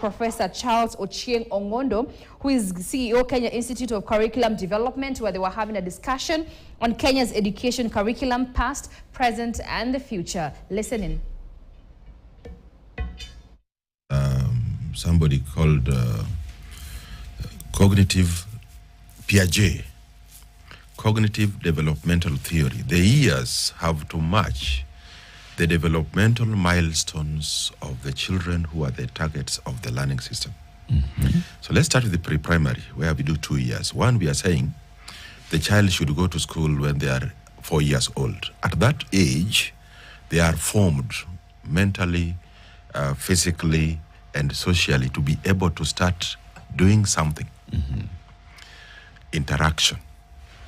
Professor Charles Ochieng Ongondo, who is CEO, Kenya Institute of Curriculum Development, where they were having a discussion on Kenya's education curriculum, past, present, and the future. Listen in. Somebody called cognitive Piaget, cognitive developmental theory. The years have to match the developmental milestones of the children who are the targets of the learning system. So let's start with the pre-primary, where we do 2 years. One, we are saying the child should go to school when they are 4 years old. At that age, they are formed mentally, physically, and socially to be able to start doing something. Interaction,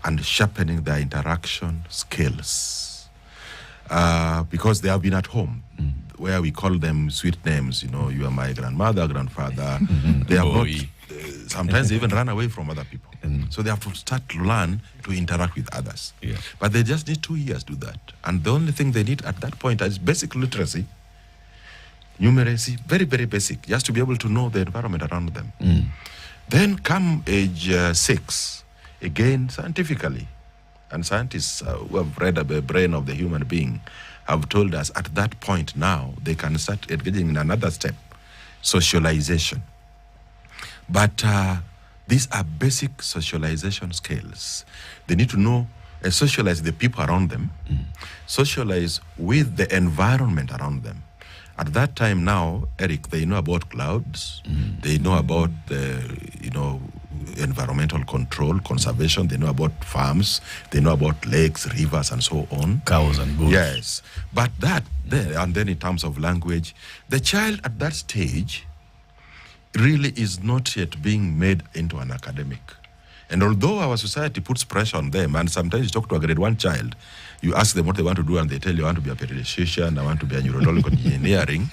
and sharpening their interaction skills. Because they have been at home, where we call them sweet names, you know, you are my grandmother, grandfather. They have not, sometimes they even run away from other people. So they have to start to learn to interact with others. But they just need 2 years to do that. And the only thing they need at that point is basic literacy, numeracy, very, very basic, just to be able to know the environment around them. Then come age 6, again, scientifically, and scientists who have read the brain of the human being have told us at that point now they can start engaging in another step, socialization. But these are basic socialization skills. They need to know, socialize the people around them, socialize with the environment around them. At that time now, Eric, they know about clouds, they know about the, environmental control, conservation, they know about farms, they know about lakes, rivers, and so on. Cows and goats. Yes. But that, and then in terms of language, the child at that stage really is not yet being made into an academic. And although our society puts pressure on them, and sometimes you talk to a grade 1 child, you ask them what they want to do, and they tell you, I want to be a pediatrician, I want to be a neurological engineering.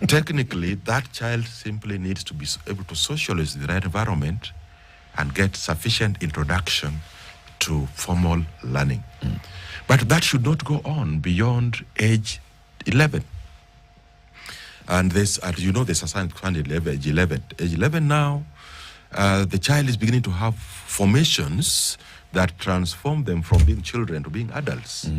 Technically, that child simply needs to be able to socialize in the right environment and get sufficient introduction to formal learning. But that should not go on beyond age 11. And this, as you know, there's a sign age 11. Age 11 now, the child is beginning to have formations that transform them from being children to being adults.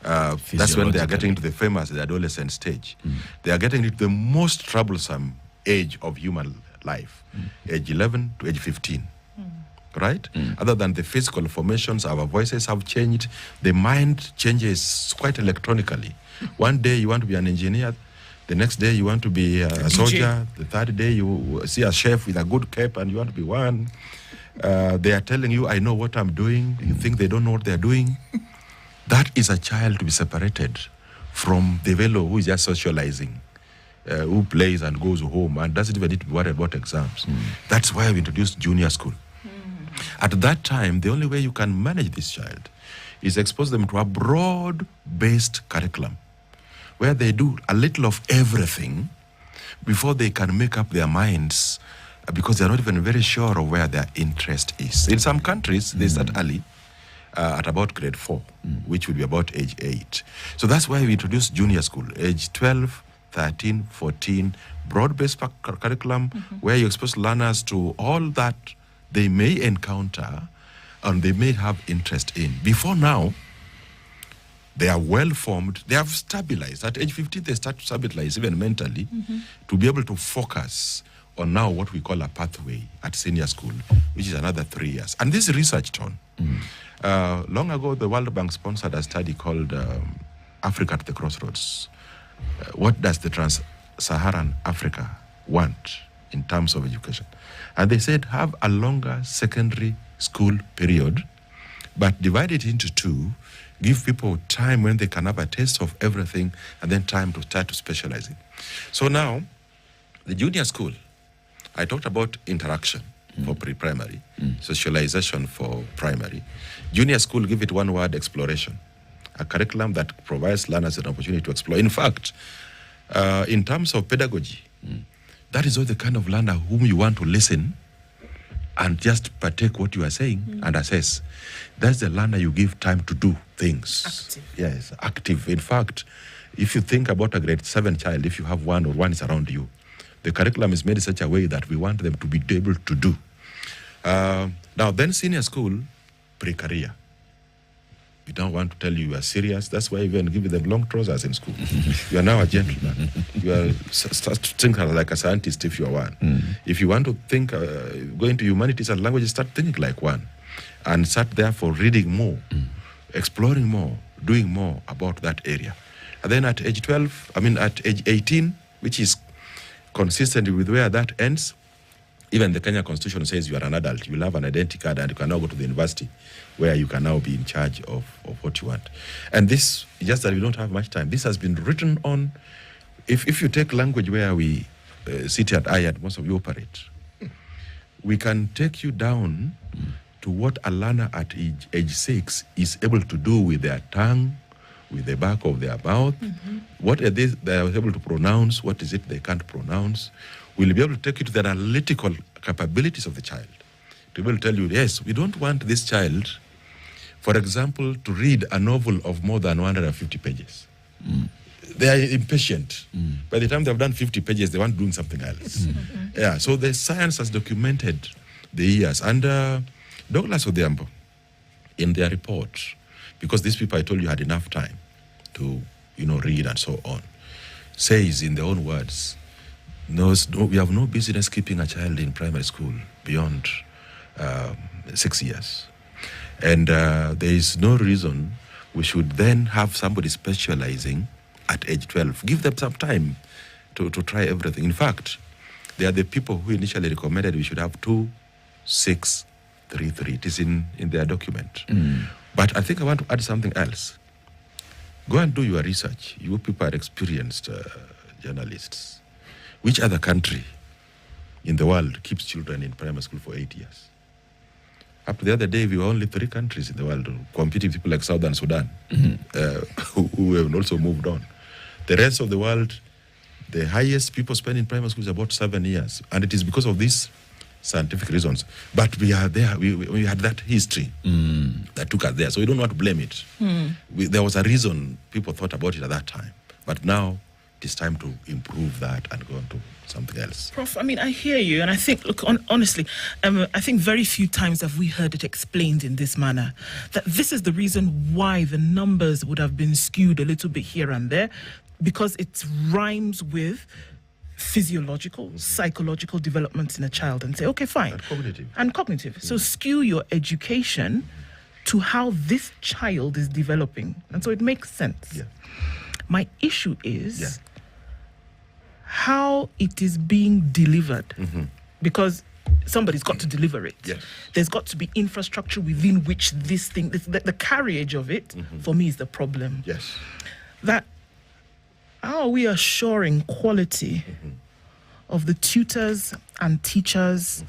That's when they are getting to the famous adolescent stage. They are getting into the most troublesome age of human life, age 11 to age 15. Right? Other than the physical formations, our voices have changed. The mind changes quite electronically. One day you want to be an engineer, the next day you want to be a soldier, the third day you see a chef with a good cape and you want to be one. They are telling you, I know what I'm doing. You think they don't know what they're doing. That is a child to be separated from the fellow who is just socializing, who plays and goes home and doesn't even need to be worried about exams. That's why we introduced junior school. At that time, the only way you can manage this child is expose them to a broad-based curriculum where they do a little of everything before they can make up their minds, because they're not even very sure of where their interest is. In some countries, they start early, at about grade 4, which will be about age 8. So that's why we introduced junior school, age 12, 13, 14, broad-based curriculum, where you expose learners to all that they may encounter and they may have interest in. Before now, they are well-formed, they have stabilized. At age 15, they start to stabilize, even mentally, to be able to focus on now what we call a pathway at senior school, which is another 3 years. And this is researched on. Long ago, the World Bank sponsored a study called Africa at the Crossroads. What does the trans-Saharan Africa want in terms of education? And they said, have a longer secondary school period, but divide it into 2, give people time when they can have a taste of everything, and then time to start to specializing. So now, the junior school, I talked about interaction for pre-primary, socialization for primary. Junior school, give it one word, exploration. A curriculum that provides learners an opportunity to explore. In fact, in terms of pedagogy, that is all the kind of learner whom you want to listen and just partake what you are saying and assess. That's the learner you give time to do things. Active. Yes, active. In fact, if you think about a grade 7 child, if you have one or one is around you, the curriculum is made in such a way that we want them to be able to do. Now, then senior school, pre-career. We don't want to tell you are serious. That's why we even give them long trousers in school. You are now a gentleman. You are start to think like a scientist if you are one. If you want to think, going to humanities and languages, start thinking like one. And start therefore reading more, exploring more, doing more about that area. And then at age 12, at age 18, which is consistent with where that ends, even the Kenya Constitution says you are an adult. You will have an identity card and you can now go to the university where you can now be in charge of what you want. And this, just that we don't have much time, this has been written on, if you take language where we sit at IAD, most of you operate, we can take you down to what a learner at age 6 is able to do with their tongue, with the back of their mouth. What are they are able to pronounce, what is it they can't pronounce. We'll be able to take you to the analytical capabilities of the child. To be able to tell you, yes, we don't want this child, for example, to read a novel of more than 150 pages. They are impatient. By the time they've done 50 pages, they want doing something else. Yeah, so the science has documented the years. And Douglas Odhiambo, in their report, because these people I told you had enough time to, read and so on, says in their own words, no, we have no business keeping a child in primary school beyond 6 years. And there is no reason we should then have somebody specializing at age 12. Give them some time to try everything. In fact, they are the people who initially recommended we should have 2, 6, 3, 3. It is in their document. But I think I want to add something else. Go and do your research. You people are experienced journalists. Which other country in the world keeps children in primary school for 8 years? Up to the other day, we were only 3 countries in the world competing with people like Southern Sudan, who have also moved on. The rest of the world, the highest people spend in primary school is about 7 years. And it is because of these scientific reasons. But we are there, we had that history that took us there. So we don't want to blame it. There was a reason people thought about it at that time. But now, it is time to improve that and go on to something else. Prof, I hear you, and I think, look, honestly, I think very few times have we heard it explained in this manner, that this is the reason why the numbers would have been skewed a little bit here and there, because it rhymes with physiological, psychological developments in a child, and say, okay, fine. And cognitive. So skew your education to how this child is developing. And so it makes sense. Yeah. My issue is how it is being delivered, because somebody's got to deliver it. Yes. There's got to be infrastructure within which this thing, the carriage of it, for me, is the problem. Yes. That how are we assuring quality of the tutors and teachers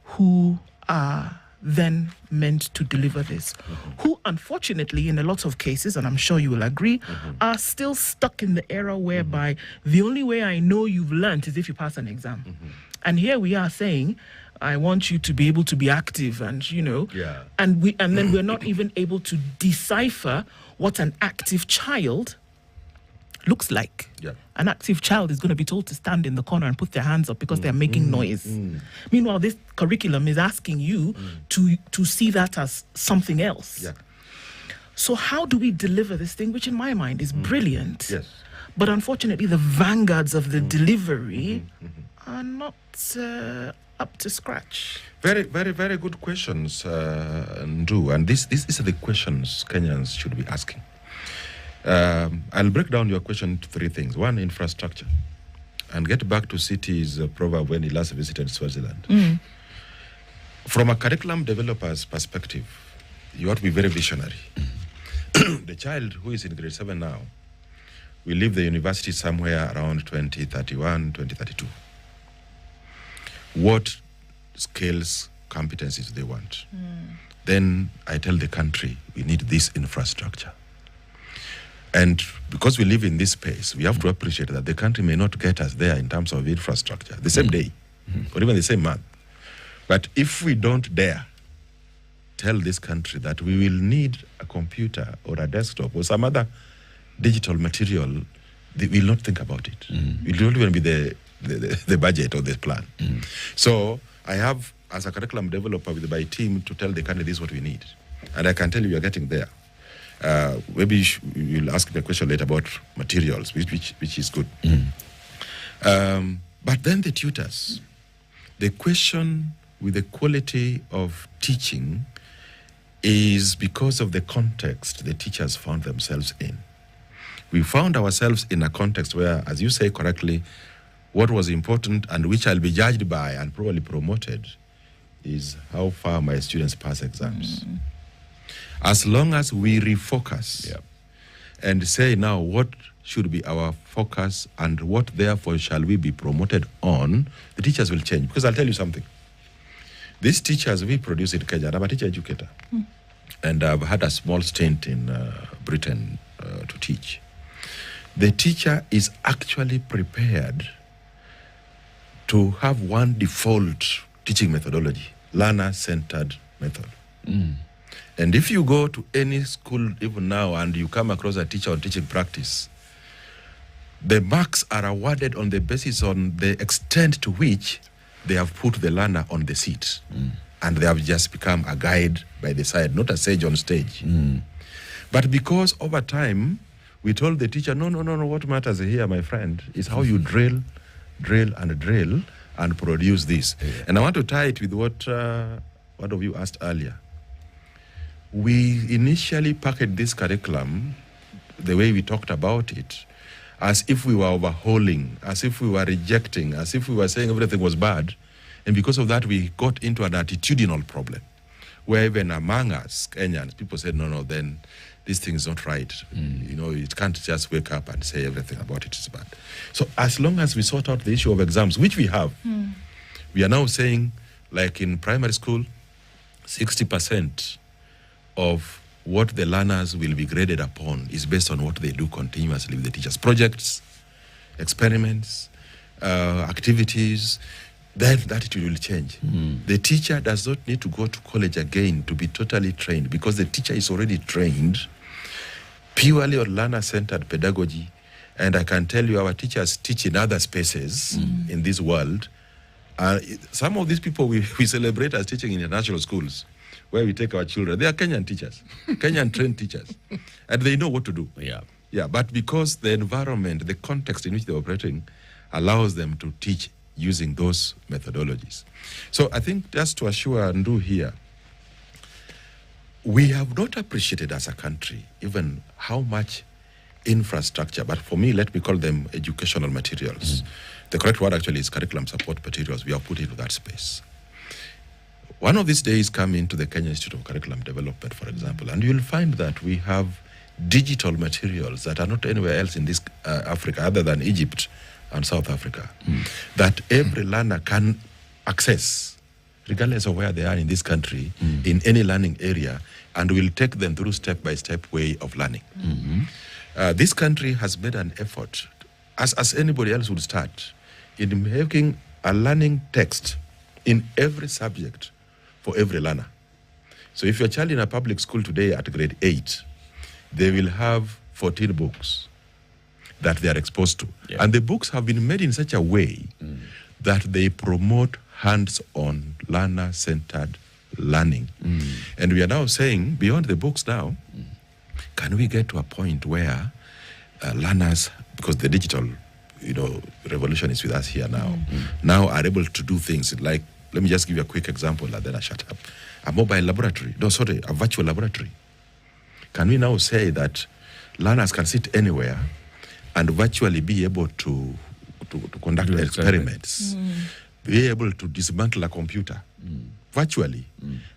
who are then meant to deliver this, who unfortunately in a lot of cases, and I'm sure you will agree, are still stuck in the era whereby the only way I know you've learned is if you pass an exam. And here we are saying, I want you to be able to be active, and and then we're not even able to decipher what an active child looks like. Yeah. An active child is going to be told to stand in the corner and put their hands up because they're making noise. Meanwhile, this curriculum is asking you to see that as something else. Yeah. So how do we deliver this thing, which in my mind is brilliant? Yes. But unfortunately, the vanguards of the delivery are not up to scratch. Very, very, very good questions, Ndu. And these are the questions Kenyans should be asking. I'll break down your question into 3 things. 1, infrastructure. And get back to City's proverb when he last visited Swaziland. From a curriculum developer's perspective, you have to be very visionary. The child who is in grade 7 now will leave the university somewhere around 2031, 2032. What skills, competencies do they want? Then I tell the country, we need this infrastructure. And because we live in this space, we have to appreciate that the country may not get us there in terms of infrastructure the same day or even the same month. But if we don't dare tell this country that we will need a computer or a desktop or some other digital material, they will not think about it. It will not even be the budget or the plan. So I have, as a curriculum developer with my team, to tell the candidate this is what we need. And I can tell you we are getting there. Maybe you'll ask me a question later about materials, which is good. But then the tutors. The question with the quality of teaching is because of the context the teachers found themselves in. We found ourselves in a context where, as you say correctly, what was important and which I'll be judged by and probably promoted is how far my students pass exams. As long as we refocus and say now what should be our focus and what therefore shall we be promoted on, the teachers will change. Because I'll tell you something. These teachers we produce in Kenya, I'm a teacher educator. And I've had a small stint in Britain to teach. The teacher is actually prepared to have one default teaching methodology, learner-centered method. And if you go to any school even now and you come across a teacher on teaching practice, the marks are awarded on the basis on the extent to which they have put the learner on the seat. And they have just become a guide by the side, not a sage on stage. But because over time, we told the teacher, no, what matters here, my friend, is how you drill and produce this. And I want to tie it with what one of you asked earlier. We initially packaged this curriculum, the way we talked about it, as if we were overhauling, as if we were rejecting, as if we were saying everything was bad. And because of that, we got into an attitudinal problem, where even among us, Kenyans, people said, no, then this thing is not right. You know, you can't just wake up and say everything about it is bad. So as long as we sort out the issue of exams, which we have, we are now saying, like in primary school, 60% of what the learners will be graded upon is based on what they do continuously with the teachers. Projects, experiments, activities, then that it will change. The teacher does not need to go to college again to be totally trained because the teacher is already trained purely on learner-centered pedagogy. And I can tell you our teachers teach in other spaces in this world. Some of these people we celebrate as teaching in international schools, where we take our children. They are Kenyan teachers, Kenyan trained teachers, and they know what to do. But because the environment, the context in which they're operating allows them to teach using those methodologies. So I think just to assure Ndu here, we have not appreciated as a country even how much infrastructure, but for me, let me call them educational materials. The correct word actually is curriculum support materials. We have put into that space. One of these days, come into the Kenya Institute of Curriculum Development, for example, and you'll find that we have digital materials that are not anywhere else in this Africa other than Egypt and South Africa, that every learner can access, regardless of where they are in this country, in any learning area, and will take them through step-by-step way of learning. This country has made an effort, as anybody else would start, in making a learning text in every subject for every learner. So if your child in a public school today at grade 8, they will have 14 books that they are exposed to. And the books have been made in such a way that they promote hands-on, learner-centered learning. And we are now saying, beyond the books now, can we get to a point where learners, because the digital revolution is with us here now are able to do things like, let me just give you a quick example and then I shut up. A mobile laboratory, a virtual laboratory. Can we now say that learners can sit anywhere and virtually be able to conduct experiments, be able to dismantle a computer virtually,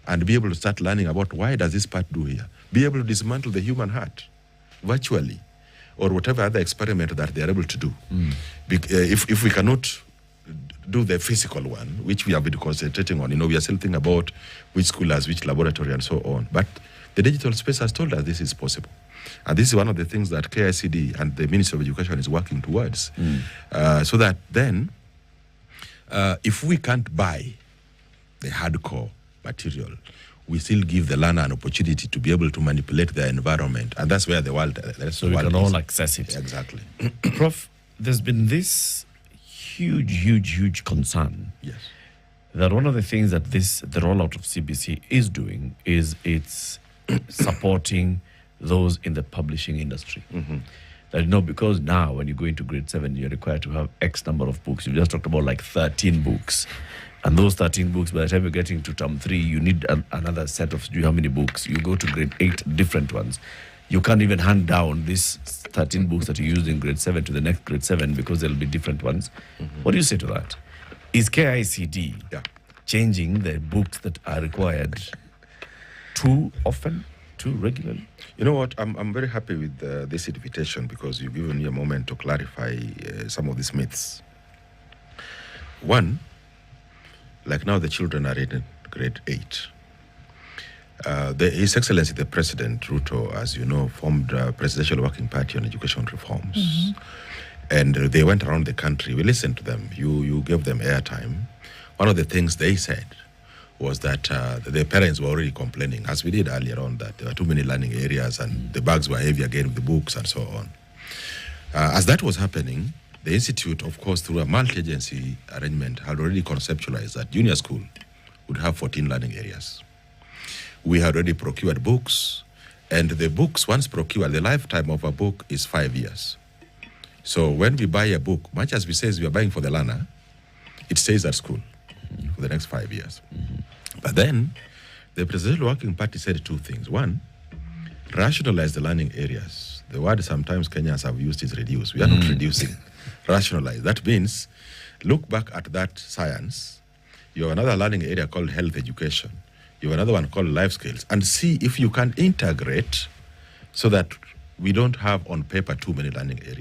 and be able to start learning about why does this part do here, be able to dismantle the human heart virtually, or whatever other experiment that they are able to do. If we cannot do the physical one, which we have been concentrating on, we are still thinking about which school has which laboratory and so on. But the digital space has told us this is possible. And this is one of the things that KICD and the Ministry of Education is working towards. So that then, if we can't buy the hardcore material, we still give the learner an opportunity to be able to manipulate their environment. And that's where the world is. So we can all access it. Exactly. Prof, there's been this huge concern. Yes. That one of the things that the rollout of CBC is doing is it's supporting those in the publishing industry. That, because now when you go into grade 7, you're required to have X number of books. You just talked about like 13 books. And those 13 books, by the time you're getting to term 3, you need another set of, do you how many books? You go to grade 8, different ones. You can't even hand down these 13 books that you used in grade 7 to the next grade 7 because there'll be different ones. What do you say to that? Is KICD changing the books that are required too often, too regularly? You know what? I'm very happy with this invitation because you've given me a moment to clarify some of these myths. One, like now the children are in grade 8. His Excellency the President Ruto, as you know, formed a Presidential Working Party on Education Reforms. And they went around the country. We listened to them. You gave them airtime. One of the things they said was that the parents were already complaining, as we did earlier on, that there were too many learning areas and the bags were heavy again with the books and so on. As that was happening, the Institute, of course, through a multi-agency arrangement, had already conceptualized that junior school would have 14 learning areas. We had already procured books, and the books, once procured, the lifetime of a book is 5 years. So when we buy a book, much as we say we are buying for the learner, it stays at school for the next 5 years. But then, the Presidential Working Party said two things. One, rationalize the learning areas. The word sometimes Kenyans have used is reduce. We are not reducing. Rationalize. That means, look back at that science. You have another learning area called health education. You have another one called life skills. And see if you can integrate so that we don't have on paper too many learning areas.